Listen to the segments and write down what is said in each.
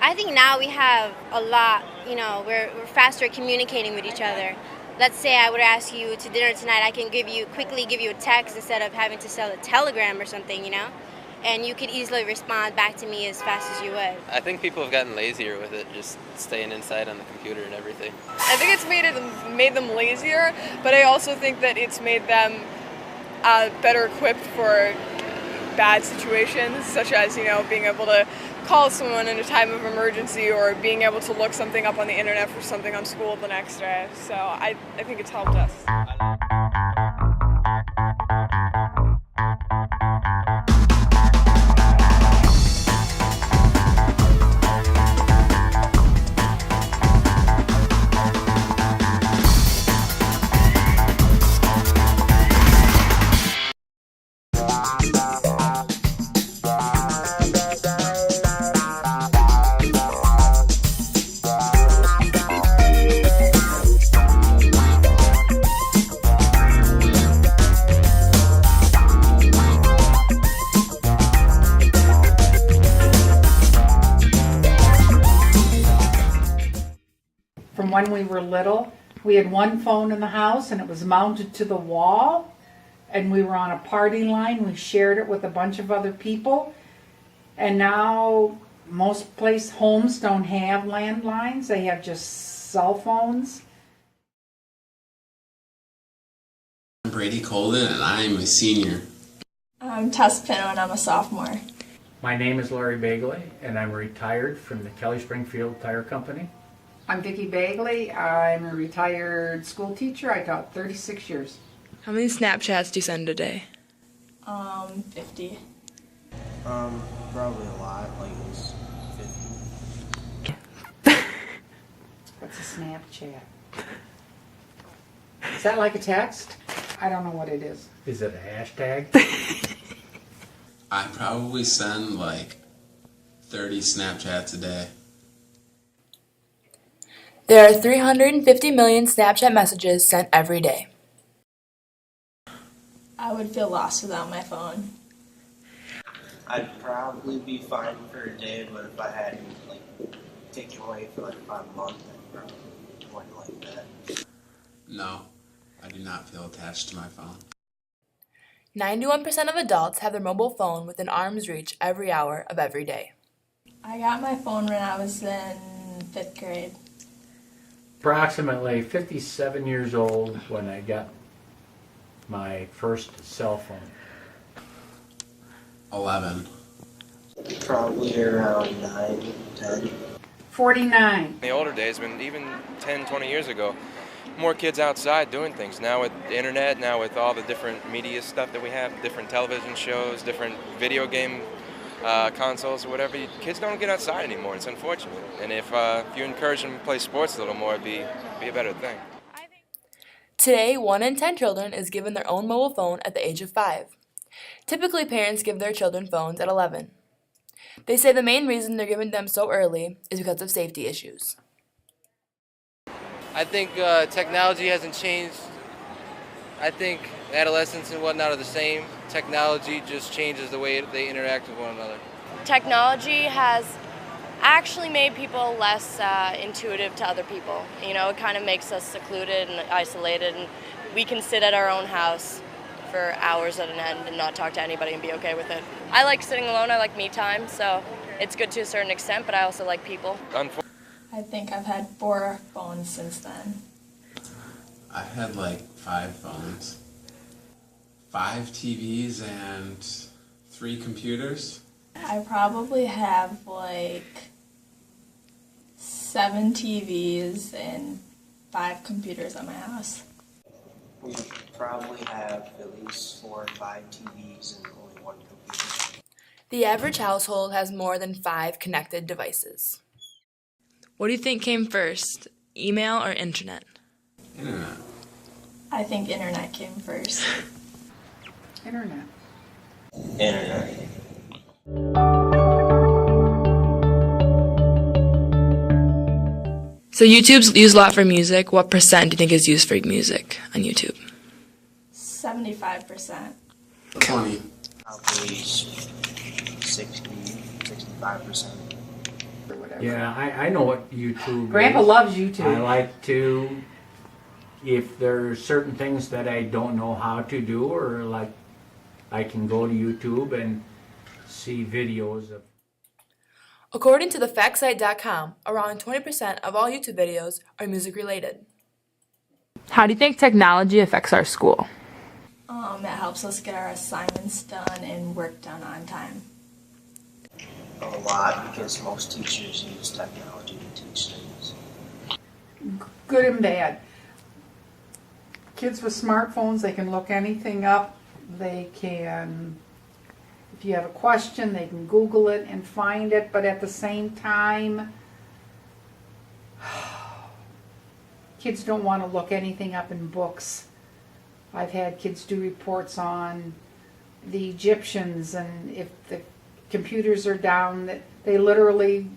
I think now we have a lot, we're faster at communicating with each other. Let's say I would ask you to dinner tonight, I can quickly give you a text instead of having to sell a telegram or something, and you could easily respond back to me as fast as you would. I think people have gotten lazier with it, just staying inside on the computer and everything. I think it's made them lazier, but I also think that it's made them better equipped for bad situations, such as, being able to call someone in a time of emergency or being able to look something up on the internet for something on school the next day. So I think it's helped us. From when we were little, we had one phone in the house and it was mounted to the wall, and we were on a party line. We shared it with a bunch of other people, and now most homes don't have landlines. They have just cell phones. I'm Brady Colden and I'm a senior. I'm Tess Pino and I'm a sophomore. My name is Larry Bagley and I'm retired from the Kelly Springfield Tire Company. I'm Vicki Bagley. I'm a retired school teacher. I taught 36 years. How many Snapchats do you send a day? 50. Probably a lot, like it was 50. What's a Snapchat? Is that like a text? I don't know what it is. Is it a hashtag? I probably send like 30 Snapchats a day. There are 350 million Snapchat messages sent every day. I would feel lost without my phone. I'd probably be fine for a day, but if I had to take it away for about a month, I probably wouldn't like that. No, I do not feel attached to my phone. 91% of adults have their mobile phone within arm's reach every hour of every day. I got my phone when I was in 5th grade. Approximately 57 years old when I got my first cell phone. 11. Probably around 9, 10. 49. In the older days, when even 10, 20 years ago, more kids outside doing things. Now with the internet, now with all the different media stuff that we have, different television shows, different video game consoles or whatever, kids don't get outside anymore. It's unfortunate. And if you encourage them to play sports a little more, it'd be a better thing. Today, 1 in 10 children is given their own mobile phone at the age of 5. Typically, parents give their children phones at 11. They say the main reason they're giving them so early is because of safety issues. I think technology hasn't changed. I think adolescents and whatnot are the same. Technology just changes the way they interact with one another. Technology has actually made people less intuitive to other people. It kind of makes us secluded and isolated, and we can sit at our own house for hours at an end and not talk to anybody and be okay with it. I like sitting alone. I like me time, so it's good to a certain extent, but I also like people. I think I've had 4 phones since then. I've had like 5 phones, 5 TVs, and 3 computers. I probably have 7 TVs and 5 computers at my house. We probably have at least 4 or 5 TVs and only 1 computer. The average household has more than 5 connected devices. What do you think came first, email or internet? Internet. I think internet came first. Internet. Internet. So YouTube's used a lot for music. What percent do you think is used for music on YouTube? 75%. 20. Probably 60, 65%. Or whatever. Yeah, I know what YouTube Grandpa is. loves YouTube. I like to, if there are certain things that I don't know how to do, or like I can go to YouTube and see videos of. According to thefactsite.com, around 20% of all YouTube videos are music related. How do you think technology affects our school? It helps us get our assignments done and work done on time. A lot, because most teachers use technology to teach things. Good and bad. Kids with smartphones, they can look anything up. They can, if you have a question, they can Google it and find it, but at the same time, kids don't want to look anything up in books. I've had kids do reports on the Egyptians, and if the computers are down, that they literally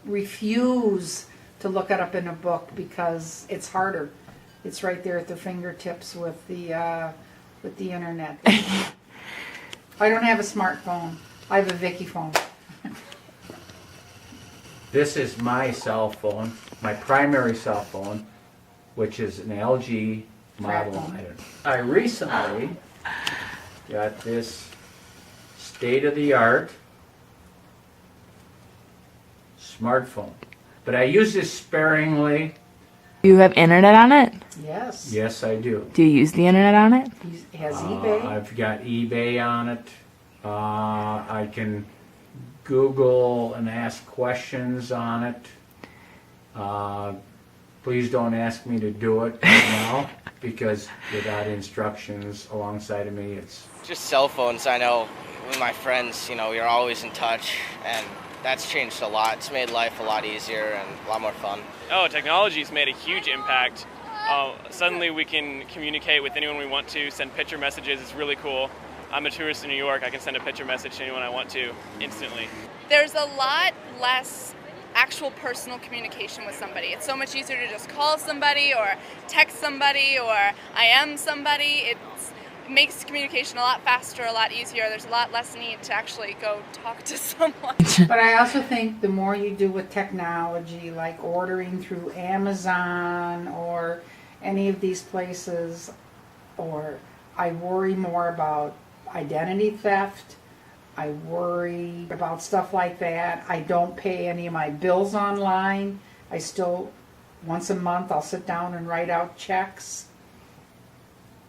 refuse to look it up in a book because it's harder. It's right there at their fingertips with the internet. I don't have a smartphone. I have a Vicky phone. This is my cell phone, my primary cell phone, which is an LG model. I recently got this state-of-the-art smartphone, but I use this sparingly. Do you have internet on it? Yes. Yes, I do. Do you use the internet on it? He has eBay. I've got eBay on it. I can Google and ask questions on it. Please don't ask me to do it right now, because without instructions alongside of me, it's... Just cell phones. I know with my friends, you're always in touch, and that's changed a lot. It's made life a lot easier and a lot more fun. Oh, technology's made a huge impact. Suddenly we can communicate with anyone we want to, send picture messages. It's really cool. I'm a tourist in New York. I can send a picture message to anyone I want to instantly. There's a lot less actual personal communication with somebody. It's so much easier to just call somebody or text somebody or IM somebody. It makes communication a lot faster, a lot easier. There's a lot less need to actually go talk to someone. But I also think the more you do with technology, like ordering through Amazon or any of these places, or I worry more about identity theft. I worry about stuff like that. I don't pay any of my bills online. I still, once a month, I'll sit down and write out checks.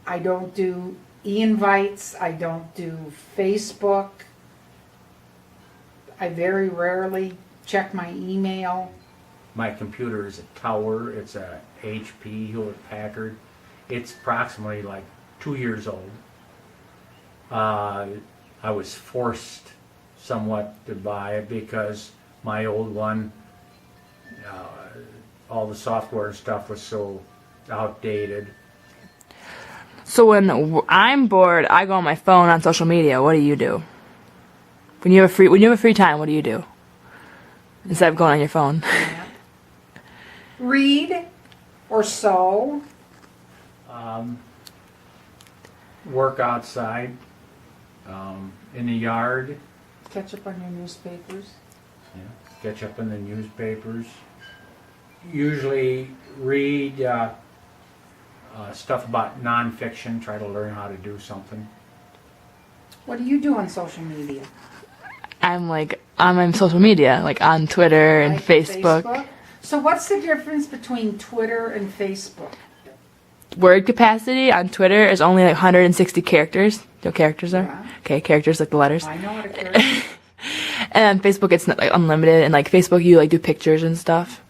I don't do e-invites. I don't do Facebook. I very rarely check my email. My computer is a tower. It's a HP Hewlett-Packard. It's approximately like 2 years old. I was forced somewhat to buy it because my old one, all the software and stuff was so outdated. So when I'm bored, I go on my phone on social media. What do you do? When you have a free time, what do you do? Instead of going on your phone. Read or sew. Work outside, in the yard. Catch up on your newspapers. Yeah, catch up on the newspapers. Usually read stuff about nonfiction, try to learn how to do something. What do you do on social media? I'm on social media, like on Twitter and Like Facebook. So what's the difference between Twitter and Facebook? Word capacity on Twitter is only like 160 characters. You know what characters are? Yeah. Okay, characters like the letters. I know what a character. And on Facebook it's not like unlimited, and like Facebook you like do pictures and stuff.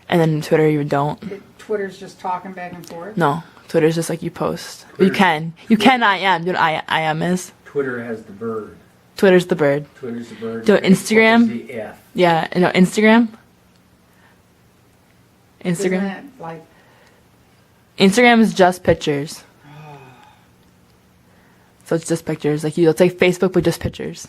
And then Twitter you don't. Twitter's just talking back and forth? No. Twitter's just like you post. You can IM. Do you know what IM is? Twitter has the bird. Twitter's the bird. Twitter's the bird. Do you know Instagram? Facebook is the F. Yeah, you know Instagram? Isn't Instagram? that like Instagram is just pictures. So it's just pictures. Like it's like Facebook but just pictures.